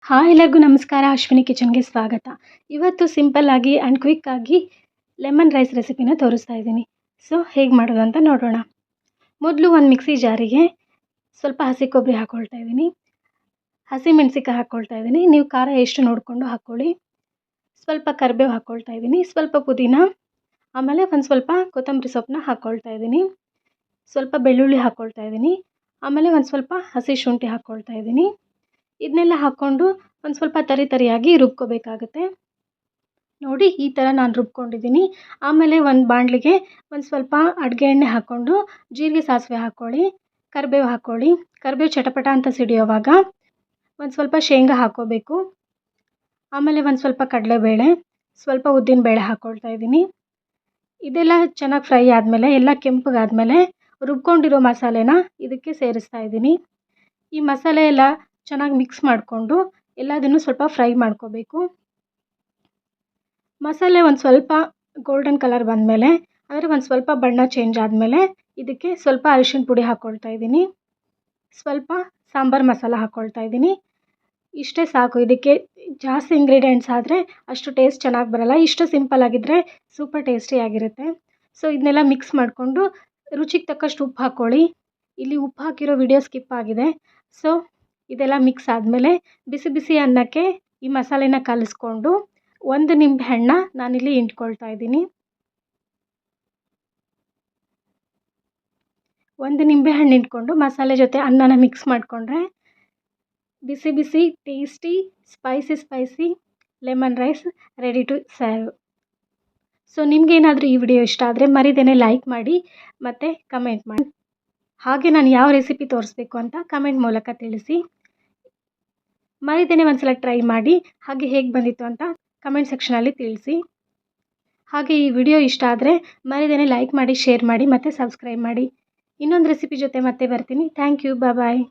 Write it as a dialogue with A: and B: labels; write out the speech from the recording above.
A: Hi ಎಲ್ಲರಿಗೂ ನಮಸ್ಕಾರ. ಅಶ್ವಿನಿ ಕಿಚನ್ಗೆ ಸ್ವಾಗತ. ಇವತ್ತು ಸಿಂಪಲ್ಲಾಗಿ ಆ್ಯಂಡ್ ಕ್ವಿಕ್ಕಾಗಿ ಲೆಮನ್ ರೈಸ್ ರೆಸಿಪಿನ ತೋರಿಸ್ತಾ ಇದ್ದೀನಿ. ಸೊ ಹೇಗೆ ಮಾಡೋದು ಅಂತ ನೋಡೋಣ. ಮೊದಲು ಒಂದು ಮಿಕ್ಸಿ ಜಾರಿಗೆ ಸ್ವಲ್ಪ ಹಸಿ ಕೊಬ್ಬರಿ ಹಾಕ್ಕೊಳ್ತಾ ಇದ್ದೀನಿ, ಹಸಿಮೆಣಸಿಕಾಯಿ ಹಾಕ್ಕೊಳ್ತಾ ಇದ್ದೀನಿ. ನೀವು ಖಾರ ಎಷ್ಟು ನೋಡಿಕೊಂಡು ಹಾಕ್ಕೊಳ್ಳಿ. ಸ್ವಲ್ಪ ಕರಿಬೇವು ಹಾಕ್ಕೊಳ್ತಾ ಇದ್ದೀನಿ, ಸ್ವಲ್ಪ ಪುದೀನ, ಆಮೇಲೆ ಒಂದು ಸ್ವಲ್ಪ ಕೊತ್ತಂಬರಿ ಸೊಪ್ಪನ್ನ ಹಾಕ್ಕೊಳ್ತಾ ಇದ್ದೀನಿ, ಸ್ವಲ್ಪ ಬೆಳ್ಳುಳ್ಳಿ ಹಾಕ್ಕೊಳ್ತಾ ಇದ್ದೀನಿ, ಆಮೇಲೆ ಒಂದು ಸ್ವಲ್ಪ ಹಸಿ ಶುಂಠಿ ಹಾಕ್ಕೊಳ್ತಾ ಇದ್ದೀನಿ. ಇದನ್ನೆಲ್ಲ ಹಾಕ್ಕೊಂಡು ಒಂದು ಸ್ವಲ್ಪ ತರಿಯಾಗಿ ರುಬ್ಕೋಬೇಕಾಗುತ್ತೆ. ನೋಡಿ ಈ ಥರ ನಾನು ರುಬ್ಕೊಂಡಿದ್ದೀನಿ. ಆಮೇಲೆ ಒಂದು ಬಾಣಲಿಗೆ ಒಂದು ಸ್ವಲ್ಪ ಅಡುಗೆ ಎಣ್ಣೆ ಹಾಕ್ಕೊಂಡು ಜೀರಿಗೆ ಸಾಸಿವೆ ಹಾಕ್ಕೊಳ್ಳಿ, ಕರಿಬೇವು ಹಾಕ್ಕೊಳ್ಳಿ. ಕರಿಬೇವು ಚಟಪಟ ಅಂತ ಸಿಡಿಯೋವಾಗ ಒಂದು ಸ್ವಲ್ಪ ಶೇಂಗಾ ಹಾಕ್ಕೋಬೇಕು. ಆಮೇಲೆ ಒಂದು ಸ್ವಲ್ಪ ಕಡಲೆಬೇಳೆ, ಸ್ವಲ್ಪ ಉದ್ದಿನಬೇಳೆ ಹಾಕ್ಕೊಳ್ತಾ ಇದ್ದೀನಿ. ಇದೆಲ್ಲ ಚೆನ್ನಾಗಿ ಫ್ರೈ ಆದಮೇಲೆ, ಎಲ್ಲ ಕೆಂಪಗಾದಮೇಲೆ ರುಬ್ಕೊಂಡಿರೋ ಮಸಾಲೆನ ಇದಕ್ಕೆ ಸೇರಿಸ್ತಾ ಇದ್ದೀನಿ. ಈ ಮಸಾಲೆ ಎಲ್ಲ ಚೆನ್ನಾಗಿ ಮಿಕ್ಸ್ ಮಾಡಿಕೊಂಡು ಎಲ್ಲದನ್ನು ಸ್ವಲ್ಪ ಫ್ರೈ ಮಾಡ್ಕೋಬೇಕು. ಮಸಾಲೆ ಒಂದು ಸ್ವಲ್ಪ ಗೋಲ್ಡನ್ ಕಲರ್ ಬಂದಮೇಲೆ, ಅಂದರೆ ಒಂದು ಸ್ವಲ್ಪ ಬಣ್ಣ ಚೇಂಜ್ ಆದಮೇಲೆ ಇದಕ್ಕೆ ಸ್ವಲ್ಪ ಅರಿಶಿಣ ಪುಡಿ ಹಾಕ್ಕೊಳ್ತಾ ಇದ್ದೀನಿ, ಸ್ವಲ್ಪ ಸಾಂಬಾರು ಮಸಾಲ ಹಾಕ್ಕೊಳ್ತಾ ಇದ್ದೀನಿ. ಇಷ್ಟೇ ಸಾಕು. ಇದಕ್ಕೆ ಜಾಸ್ತಿ ಇಂಗ್ರೀಡಿಯೆಂಟ್ಸ್ ಆದರೆ ಅಷ್ಟು ಟೇಸ್ಟ್ ಚೆನ್ನಾಗಿ ಬರೋಲ್ಲ. ಇಷ್ಟು ಸಿಂಪಲ್ ಆಗಿದ್ದರೆ ಸೂಪರ್ ಟೇಸ್ಟಿಯಾಗಿರುತ್ತೆ. ಸೊ ಇದನ್ನೆಲ್ಲ ಮಿಕ್ಸ್ ಮಾಡಿಕೊಂಡು ರುಚಿಗೆ ತಕ್ಕಷ್ಟು ಉಪ್ಪು ಹಾಕ್ಕೊಳ್ಳಿ. ಇಲ್ಲಿ ಉಪ್ಪು ಹಾಕಿರೋ ವಿಡಿಯೋ ಸ್ಕಿಪ್ ಆಗಿದೆ. ಸೊ ಇದೆಲ್ಲ ಮಿಕ್ಸ್ ಆದಮೇಲೆ ಬಿಸಿ ಬಿಸಿ ಅನ್ನಕ್ಕೆ ಈ ಮಸಾಲೆನ ಕಲಿಸ್ಕೊಂಡು ಒಂದು ನಿಂಬೆಹಣ್ಣ ನಾನಿಲ್ಲಿ ಹಿಂಡ್ಕೊಳ್ತಾ ಇದ್ದೀನಿ. ಒಂದು ನಿಂಬೆಹಣ್ಣು ಹಿಂಡ್ಕೊಂಡು ಮಸಾಲೆ ಜೊತೆ ಅನ್ನನ ಮಿಕ್ಸ್ ಮಾಡಿಕೊಂಡ್ರೆ ಬಿಸಿ ಬಿಸಿ tasty spicy lemon rice ready to serve. So ನಿಮಗೇನಾದರೂ ಈ ವಿಡಿಯೋ ಇಷ್ಟ ಆದರೆ ಮರಿದೇನೆ ಲೈಕ್ ಮಾಡಿ ಮತ್ತು ಕಮೆಂಟ್ ಮಾಡಿ. ಹಾಗೆ ನಾನು ಯಾವ ರೆಸಿಪಿ ತೋರಿಸ್ಬೇಕು ಅಂತ ಕಮೆಂಟ್ ಮೂಲಕ ತಿಳಿಸಿ. ಮರಿದೇನೆ ಒಂದ್ಸಲ ಟ್ರೈ ಮಾಡಿ, ಹಾಗೆ ಹೇಗೆ ಬಂದಿತ್ತು ಅಂತ ಕಮೆಂಟ್ ಸೆಕ್ಷನಲ್ಲಿ ತಿಳಿಸಿ. ಹಾಗೆ ಈ ವಿಡಿಯೋ ಇಷ್ಟ ಆದರೆ ಮರಿದೇನೆ ಲೈಕ್ ಮಾಡಿ, ಶೇರ್ ಮಾಡಿ ಮತ್ತು ಸಬ್ಸ್ಕ್ರೈಬ್ ಮಾಡಿ. ಇನ್ನೊಂದು ರೆಸಿಪಿ ಜೊತೆ ಮತ್ತೆ ಬರ್ತೀನಿ. Thank you. ಬಾಯ್.